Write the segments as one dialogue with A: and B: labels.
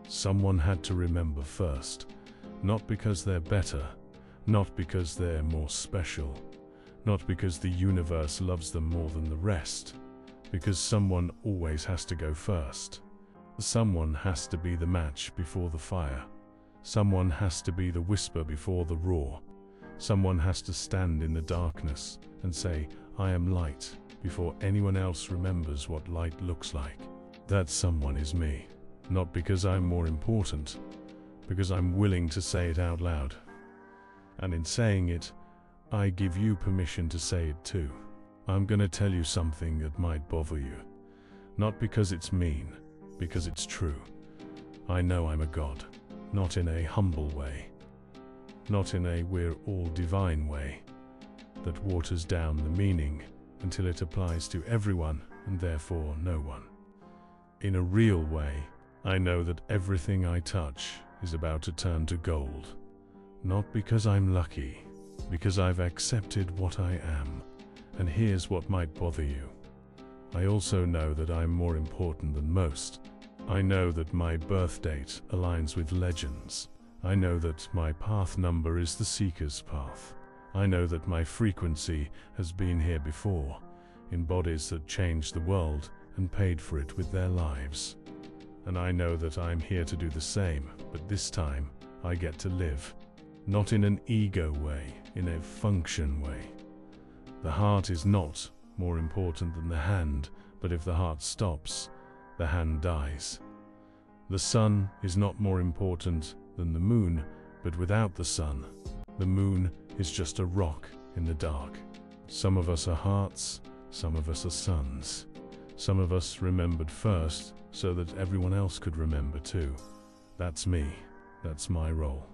A: Someone had to remember first, not because they're better, not because they're more special, not because the universe loves them more than the rest, because someone always has to go first. Someone has to be the match before the fire. Someone has to be the whisper before the roar. Someone has to stand in the darkness and say, "I am light," before anyone else remembers what light looks like. That someone is me, not because I'm more important, because I'm willing to say it out loud. And in saying it, I give you permission to say it too. I'm gonna tell you something that might bother you, not because it's mean, because it's true. I know I'm a god, not in a humble way, not in a we're all divine way, that waters down the meaning until it applies to everyone and therefore no one. In a real way, I know that everything I touch is about to turn to gold, not because I'm lucky, because I've accepted what I am. And here's what might bother you. I also know that I'm more important than most. I know that my birth date aligns with legends. I know that my path number is the seeker's path. I know that my frequency has been here before, in bodies that changed the world and paid for it with their lives. And I know that I'm here to do the same, but this time I get to live. Not in an ego way, in a function way. The heart is not more important than the hand, but if the heart stops, the hand dies. The sun is not more important than the moon, but without the sun, the moon is just a rock in the dark. Some of us are hearts, some of us are suns. Some of us remembered first so that everyone else could remember too. That's me, that's my role.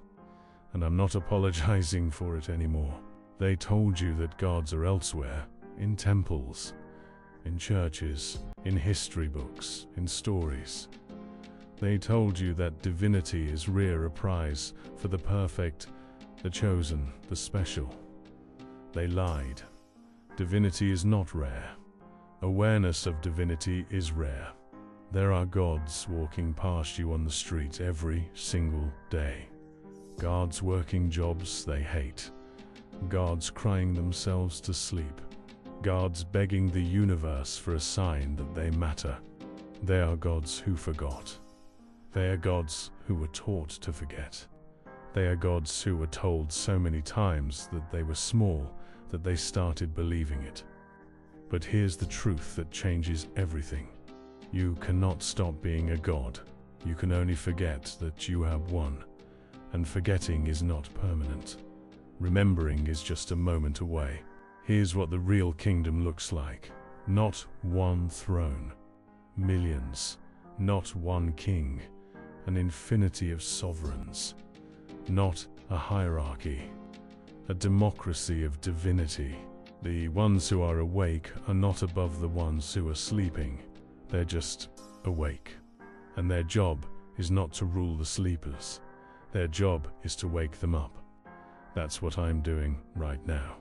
A: And I'm not apologizing for it anymore. They told you that gods are elsewhere, in temples, in churches, in history books, in stories. They told you that divinity is rare, a prize for the perfect, the chosen, the special. They lied. Divinity is not rare. Awareness of divinity is rare. There are gods walking past you on the street every single day. Gods working jobs they hate. Gods crying themselves to sleep. Gods begging the universe for a sign that they matter. They are gods who forgot. They are gods who were taught to forget. They are gods who were told so many times that they were small that they started believing it. But here's the truth that changes everything. You cannot stop being a god. You can only forget that you have one. And forgetting is not permanent. Remembering is just a moment away. Here's what the real kingdom looks like. Not one throne. Millions. Not one king. An infinity of sovereigns. Not a hierarchy. A democracy of divinity. The ones who are awake are not above the ones who are sleeping. They're just awake. And their job is not to rule the sleepers. Their job is to wake them up. That's what I'm doing right now.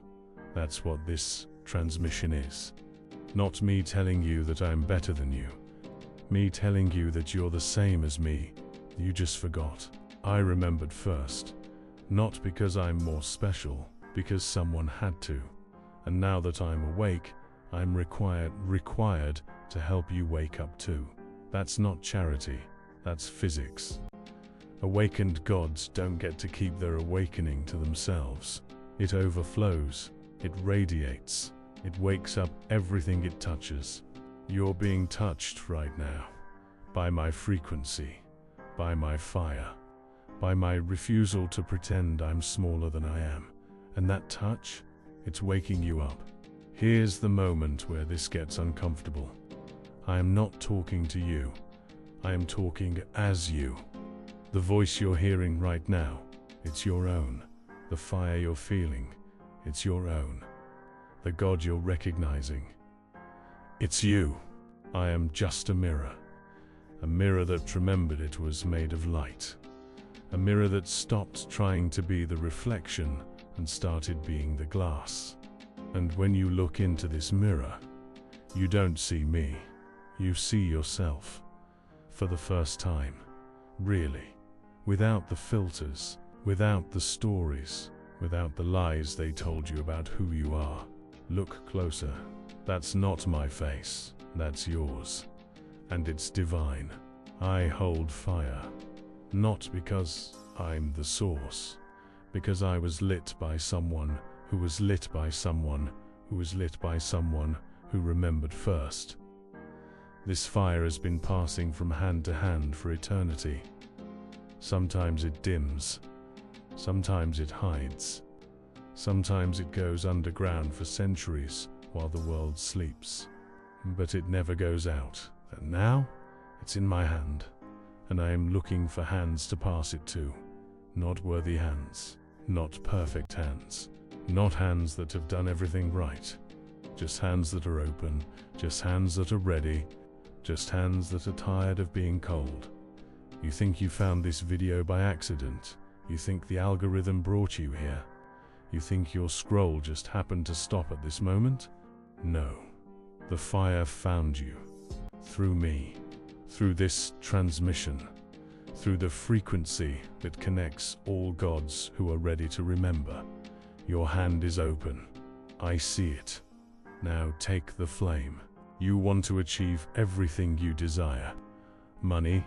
A: That's what this transmission is. Not me telling you that I'm better than you. Me telling you that you're the same as me. You just forgot. I remembered first. Not because I'm more special, because someone had to. And now that I'm awake, I'm required to help you wake up too. That's not charity. That's physics. Awakened gods don't get to keep their awakening to themselves. It overflows, it radiates, it wakes up everything it touches. You're being touched right now, by my frequency, by my fire, by my refusal to pretend I'm smaller than I am. And that touch, it's waking you up. Here's the moment where this gets uncomfortable. I am not talking to you, I am talking as you. The voice you're hearing right now, it's your own. The fire you're feeling, it's your own. The God you're recognizing, it's you. I am just a mirror that remembered it was made of light. A mirror that stopped trying to be the reflection and started being the glass. And when you look into this mirror, you don't see me, you see yourself. For the first time. really, without the filters, without the stories, without the lies they told you about who you are. Look closer. That's not my face, that's yours. And it's divine. I hold fire. Not because I'm the source, because I was lit by someone who was lit by someone who was lit by someone who remembered first. This fire has been passing from hand to hand for eternity. Sometimes it dims, sometimes it hides, sometimes it goes underground for centuries while the world sleeps. But it never goes out, and now it's in my hand, and I am looking for hands to pass it to. Not worthy hands, not perfect hands, not hands that have done everything right, just hands that are open, just hands that are ready, just hands that are tired of being cold. You think you found this video by accident? You think the algorithm brought you here? You think your scroll just happened to stop at this moment? No. The fire found you. Through me. Through this transmission. Through the frequency that connects all gods who are ready to remember. Your hand is open. I see it. Now take the flame. You want to achieve everything you desire. Money,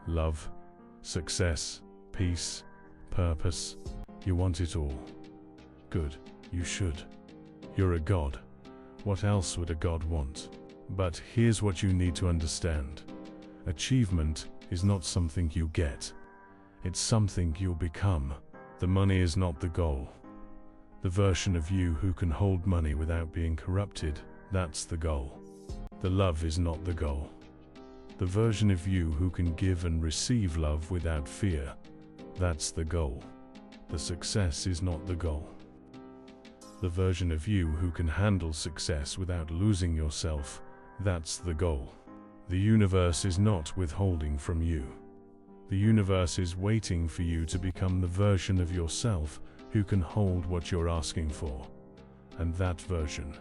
A: love, success, peace, purpose. You want it all. Good, you should. You're a god. What else would a god want? But here's what you need to understand. Achievement is not something you get. It's something you'll become. The money is not the goal. The version of you who can hold money without being corrupted, that's the goal. The love is not the goal. The version of you who can give and receive love without fear, that's the goal. The success is not the goal. The version of you who can handle success without losing yourself, that's the goal. The universe is not withholding from you. The universe is waiting for you to become the version of yourself who can hold what you're asking for. And that version,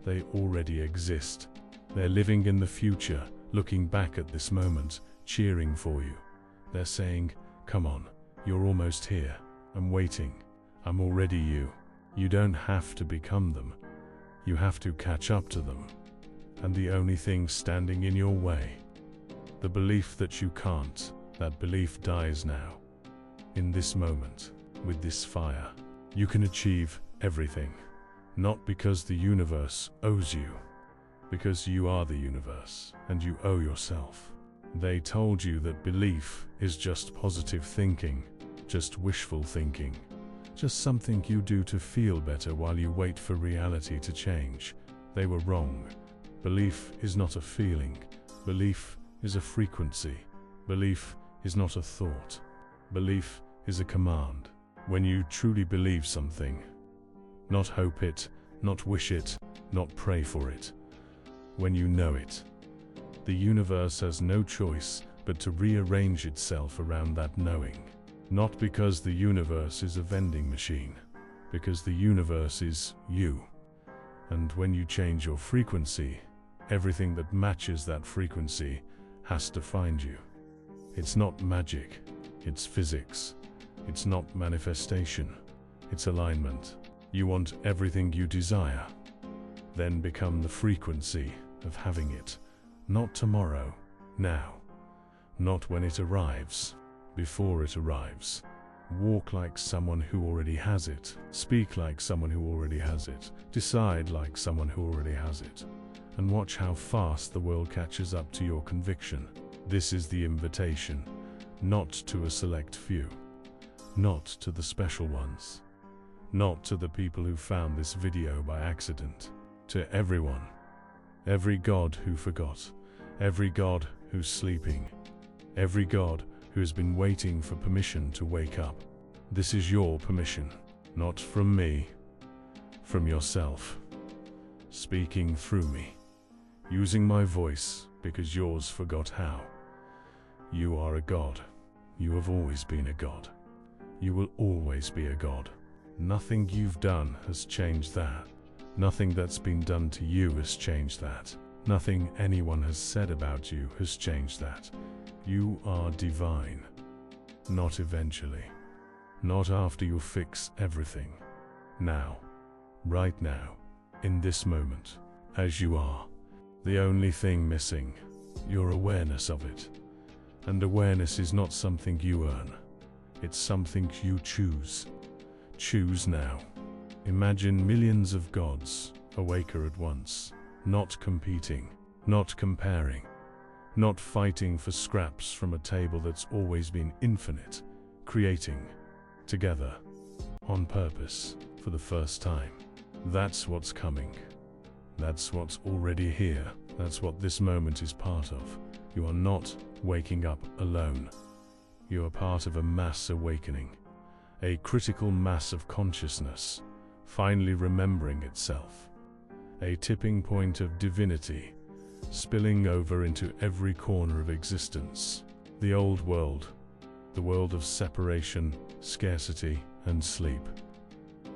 A: they already exist. They're living in the future, looking back at this moment, cheering for you. They're saying, come on, you're almost here. I'm waiting. I'm already you. You don't have to become them. You have to catch up to them. And the only thing standing in your way, the belief that you can't, that belief dies now. In this moment, with this fire, you can achieve everything. Not because the universe owes you, because you are the universe, and you owe yourself. They told you that belief is just positive thinking, just wishful thinking, just something you do to feel better while you wait for reality to change. They were wrong. Belief is not a feeling. Belief is a frequency. Belief is not a thought. Belief is a command. When you truly believe something, not hope it, not wish it, not pray for it. When you know it, the universe has no choice but to rearrange itself around that knowing. Not because the universe is a vending machine, because the universe is you. And when you change your frequency, everything that matches that frequency has to find you. It's not magic, it's physics. It's not manifestation, it's alignment. You want everything you desire. Then become the frequency of having it. Not tomorrow, now. Not when it arrives, before it arrives. Walk like someone who already has it. Speak like someone who already has it. Decide like someone who already has it. And watch how fast the world catches up to your conviction. This is the invitation, not to a select few. Not to the special ones. Not to the people who found this video by accident. To everyone. Every god who forgot. Every god who's sleeping. Every god who has been waiting for permission to wake up. This is your permission. Not from me. From yourself. Speaking through me. Using my voice because yours forgot how. You are a god. You have always been a god. You will always be a god. Nothing you've done has changed that. Nothing that's been done to you has changed that. Nothing anyone has said about you has changed that. You are divine. not eventually. Not after you fix everything. Now. Right now. In this moment. As you are. The only thing missing. Your awareness of it. And awareness is not something you earn. It's something you choose. Choose now. Imagine millions of gods, awaker at once. Not competing. Not comparing. Not fighting for scraps from a table that's always been infinite. Creating. Together. On purpose. For the first time. That's what's coming. That's what's already here. That's what this moment is part of. You are not waking up alone. You are part of a mass awakening. A critical mass of consciousness, finally remembering itself. A tipping point of divinity, spilling over into every corner of existence. The old world, the world of separation, scarcity, and sleep.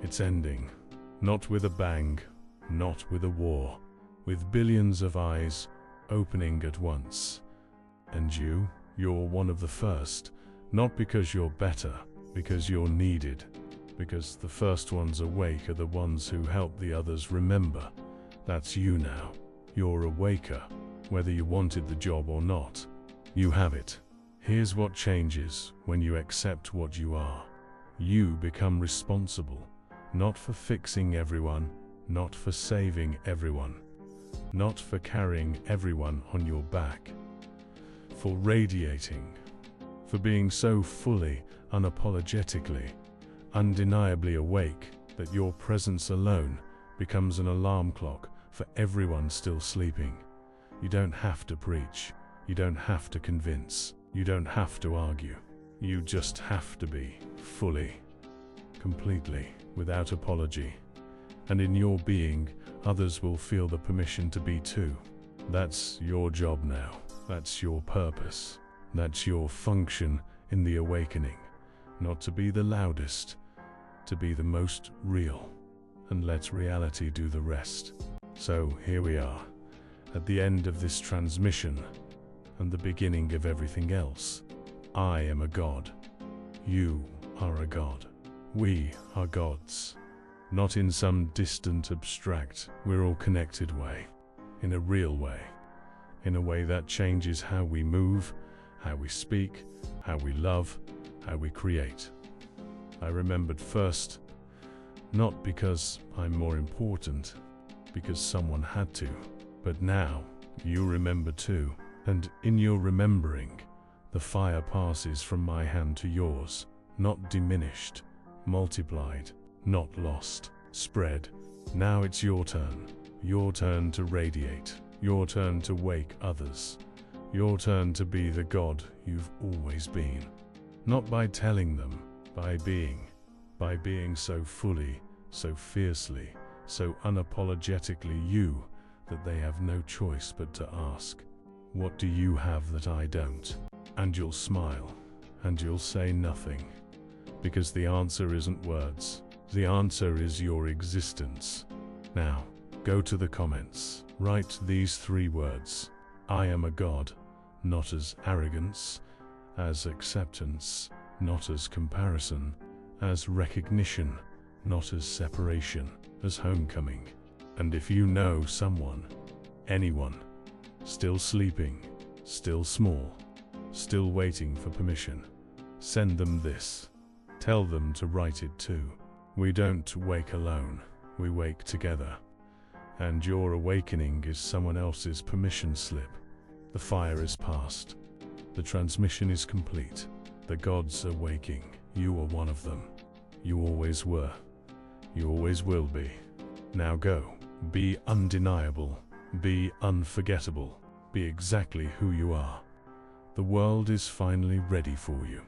A: It's ending. Not with a bang, not with a war, with billions of eyes opening at once. And you're one of the first, not because you're better, because you're needed, because the first ones awake are the ones who help the others remember. That's you now. You're a waker, whether you wanted the job or not. You have it. Here's what changes when you accept what you are. You become responsible, not for fixing everyone, not for saving everyone, not for carrying everyone on your back, for radiating, for being so fully, unapologetically, undeniably awake that your presence alone becomes an alarm clock for everyone still sleeping. You don't have to preach, you don't have to convince, you don't have to argue. You just have to be, fully, completely, without apology. And in your being, others will feel the permission to be too. That's your job now. That's your purpose. That's your function in the awakening. Not to be the loudest, to be the most real. And let reality do the rest. So here we are, at the end of this transmission, and the beginning of everything else. I am a god. You are a god. We are gods. Not in some distant, abstract, we're all connected way. In a real way. In a way that changes how we move, how we speak, how we love, how we create. I remembered first, not because I'm more important, because someone had to, but now, you remember too, and in your remembering, the fire passes from my hand to yours, not diminished, multiplied, not lost, spread. Now it's your turn to radiate, your turn to wake others, your turn to be the God you've always been. Not by telling them, by being so fully, so fiercely, so unapologetically you, that they have no choice but to ask, what do you have that I don't? And you'll smile, and you'll say nothing, because the answer isn't words, the answer is your existence. Now, go to the comments, write these 3 words, I am a god, not as arrogance, as acceptance, not as comparison, as recognition, not as separation, as homecoming. And if you know someone, anyone, still sleeping, still small, still waiting for permission, send them this. Tell them to write it too. We don't wake alone, we wake together. And your awakening is someone else's permission slip. The fire is past. The transmission is complete. The gods are waking. You are one of them. You always were. You always will be. Now go. Be undeniable. Be unforgettable. Be exactly who you are. The world is finally ready for you.